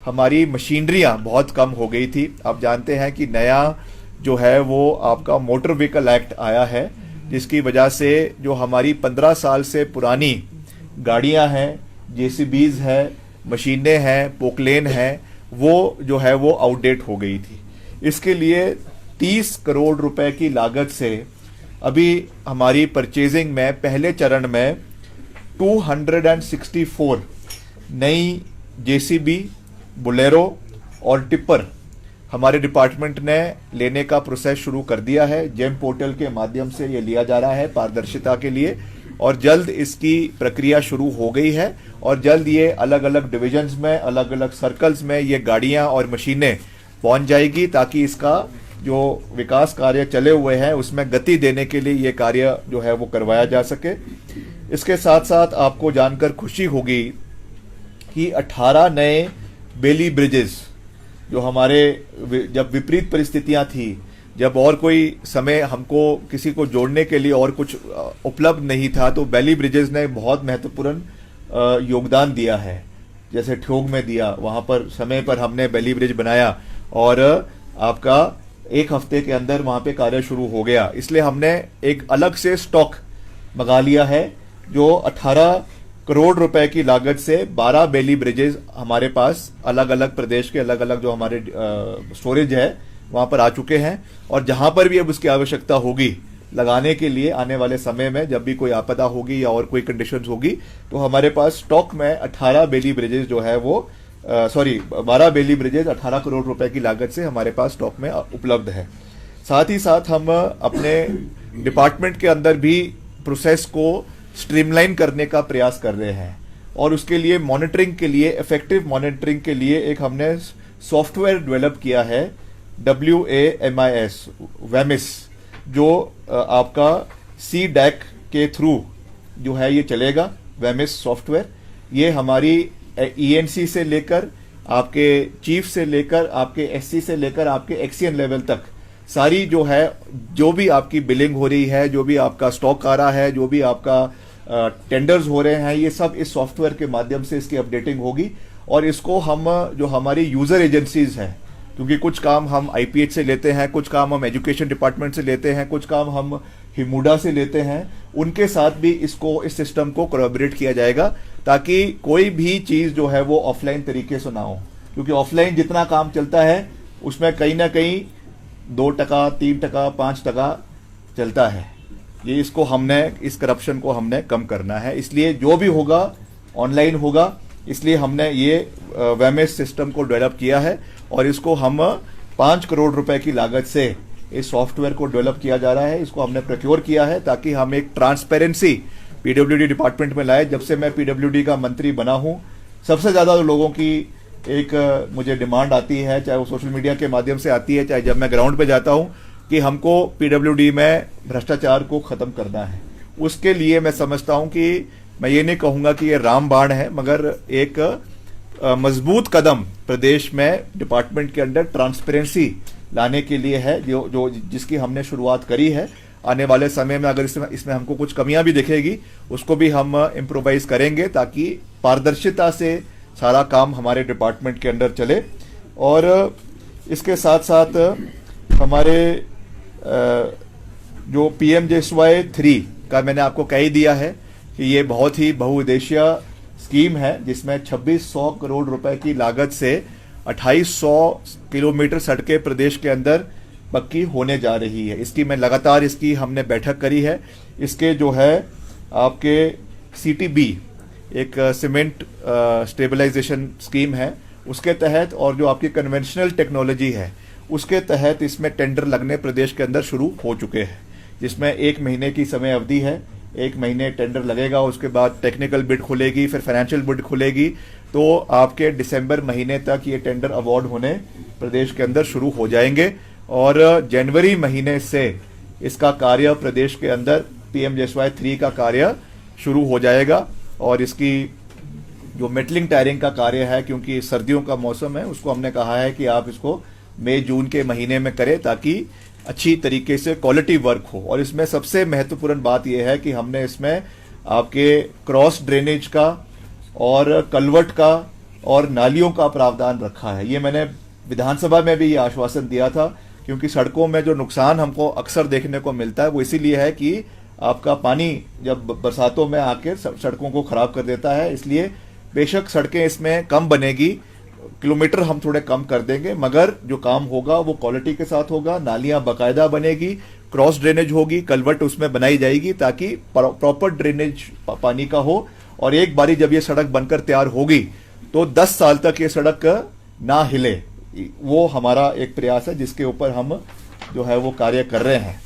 हमारी मशीनरियां बहुत कम हो गई थी। आप जानते हैं कि नया जो है वो आपका मोटर व्हीकल एक्ट आया है, जिसकी वजह से जो हमारी 15 साल से पुरानी गाड़ियां हैं, जेसीबीज है, मशीनें हैं, पोकलेन हैं, वो जो है वो आउटडेट हो गई थी। इसके लिए 30 करोड़ रुपए की लागत से अभी हमारी परचेजिंग में पहले चरण में 264 नई जेसीबी, बुलेरो और टिप्पर हमारे डिपार्टमेंट ने लेने का प्रोसेस शुरू कर दिया है। जेम पोर्टल के माध्यम से ये लिया जा रहा है पारदर्शिता के लिए, और जल्द इसकी प्रक्रिया शुरू हो गई है और जल्द ये अलग अलग डिविजन्स में, अलग अलग सर्कल्स में ये गाड़ियां और मशीनें पहुंच जाएगी, ताकि इसका जो विकास कार्य चले हुए हैं उसमें गति देने के लिए ये कार्य जो है वो करवाया जा सके। इसके साथ साथ आपको जानकर खुशी होगी कि 18 नए बेली ब्रिजेस, जो हमारे जब विपरीत परिस्थितियां थी, जब और कोई समय हमको किसी को जोड़ने के लिए और कुछ उपलब्ध नहीं था, तो बेली ब्रिजेस ने बहुत महत्वपूर्ण योगदान दिया है। जैसे ठियोग में दिया, वहां पर समय पर हमने बेली ब्रिज बनाया और आपका एक हफ्ते के अंदर वहां पे कार्य शुरू हो गया। इसलिए हमने एक अलग से स्टॉक मंगा लिया है, जो 18 करोड़ रुपए की लागत से 12 बेली ब्रिजेस हमारे पास अलग अलग प्रदेश के अलग अलग जो हमारे स्टोरेज है वहां पर आ चुके हैं। और जहां पर भी अब उसकी आवश्यकता होगी लगाने के लिए आने वाले समय में, जब भी कोई आपदा होगी या और कोई कंडीशंस होगी, तो हमारे पास स्टॉक में 18 बेली ब्रिजेस जो है वो 12 बेली ब्रिजेस 18 करोड़ रुपए की लागत से हमारे पास स्टॉक में उपलब्ध है। साथ ही साथ हम अपने डिपार्टमेंट के अंदर भी प्रोसेस को स्ट्रीमलाइन करने का प्रयास कर रहे हैं, और उसके लिए मॉनिटरिंग के लिए, इफेक्टिव मॉनिटरिंग के लिए एक हमने सॉफ्टवेयर डेवलप किया है, WAMIS, जो आपका CDAC के थ्रू जो है ये चलेगा। WAMIS सॉफ्टवेयर ये हमारी ENC से लेकर, आपके चीफ से लेकर, आपके SC से लेकर आपके एक्सियन लेवल तक सारी जो है, जो भी आपकी बिलिंग हो रही है, जो भी आपका स्टॉक आ रहा है, जो भी आपका टेंडर्स हो रहे हैं, ये सब इस सॉफ्टवेयर के माध्यम से इसकी अपडेटिंग होगी। और इसको हम जो हमारी यूजर एजेंसीज हैं, क्योंकि कुछ काम हम IPH से लेते हैं, कुछ काम हम एजुकेशन डिपार्टमेंट से लेते हैं, कुछ काम हम हिमुडा से लेते हैं, उनके साथ भी इस सिस्टम को कोलैबोरेट किया जाएगा, ताकि कोई भी चीज जो है वो ऑफलाइन तरीके से ना हो। क्योंकि ऑफलाइन जितना काम चलता है उसमें कहीं ना कहीं 2%, 3%, 5% चलता है। ये इसको हमने, इस करप्शन को हमने कम करना है, इसलिए जो भी होगा ऑनलाइन होगा। इसलिए हमने ये WAMIS सिस्टम को डेवलप किया है, और इसको हम 5 करोड़ रुपए की लागत से इस सॉफ्टवेयर को डेवलप किया जा रहा है। इसको हमने प्रोक्योर किया है ताकि हम एक ट्रांसपेरेंसी PWD डिपार्टमेंट में लाए। जब से मैं PWD का मंत्री बना हूं, सबसे ज्यादा लोगों की एक मुझे डिमांड आती है, चाहे वो सोशल मीडिया के माध्यम से आती है, चाहे जब मैं ग्राउंड पे जाता हूं, कि हमको PWD में भ्रष्टाचार को खत्म करना है। उसके लिए मैं समझता हूं कि मैं ये नहीं कहूंगा कि ये रामबाण है, मगर एक मजबूत कदम प्रदेश में डिपार्टमेंट के अंदर ट्रांसपेरेंसी लाने के लिए है, जो जिसकी हमने शुरुआत करी है। आने वाले समय में अगर इसमें हमको कुछ कमियां भी दिखेगी, उसको भी हम इम्प्रोवाइज करेंगे, ताकि पारदर्शिता से सारा काम हमारे डिपार्टमेंट के अंदर चले। और इसके साथ साथ हमारे जो PMJSY 3 का मैंने आपको कह ही दिया है कि ये बहुत ही बहुउद्देशीय स्कीम है, जिसमें 2600 करोड़ रुपए की लागत से 2800 किलोमीटर सड़कें प्रदेश के अंदर पक्की होने जा रही है। इसकी मैं लगातार इसकी हमने बैठक करी है। इसके जो है आपके CTB, एक सीमेंट स्टेबलाइजेशन स्कीम है, उसके तहत, और जो आपकी कन्वेंशनल टेक्नोलॉजी है उसके तहत इसमें टेंडर लगने प्रदेश के अंदर शुरू हो चुके हैं, जिसमें 1 महीने की समय अवधि है। 1 महीने टेंडर लगेगा, उसके बाद टेक्निकल बिड खुलेगी, फिर फाइनेंशियल बिड खुलेगी, तो आपके दिसंबर महीने तक ये टेंडर अवार्ड होने प्रदेश के अंदर शुरू हो जाएंगे। और जनवरी महीने से इसका कार्य प्रदेश के अंदर PMJSY 3 का कार्य शुरू हो जाएगा। और इसकी जो मेटलिंग टायरिंग का कार्य है, क्योंकि सर्दियों का मौसम है, उसको हमने कहा है कि आप इसको मई जून के महीने में करें, ताकि अच्छी तरीके से क्वालिटी वर्क हो। और इसमें सबसे महत्वपूर्ण बात यह है कि हमने इसमें आपके क्रॉस ड्रेनेज का और कलवर्ट का और नालियों का प्रावधान रखा है। ये मैंने विधानसभा में भी ये आश्वासन दिया था, क्योंकि सड़कों में जो नुकसान हमको अक्सर देखने को मिलता है वो इसीलिए है कि आपका पानी जब बरसातों में आके सड़कों को खराब कर देता है। इसलिए बेशक सड़कें इसमें कम बनेगी, किलोमीटर हम थोड़े कम कर देंगे, मगर जो काम होगा वो क्वालिटी के साथ होगा। नालियां बाकायदा बनेगी, क्रॉस ड्रेनेज होगी, कलवर्ट उसमें बनाई जाएगी ताकि प्रॉपर ड्रेनेज पानी का हो। और एक बारी जब ये सड़क बनकर तैयार होगी तो 10 साल तक ये सड़क ना हिले, वो हमारा एक प्रयास है जिसके ऊपर हम जो है वो कार्य कर रहे हैं।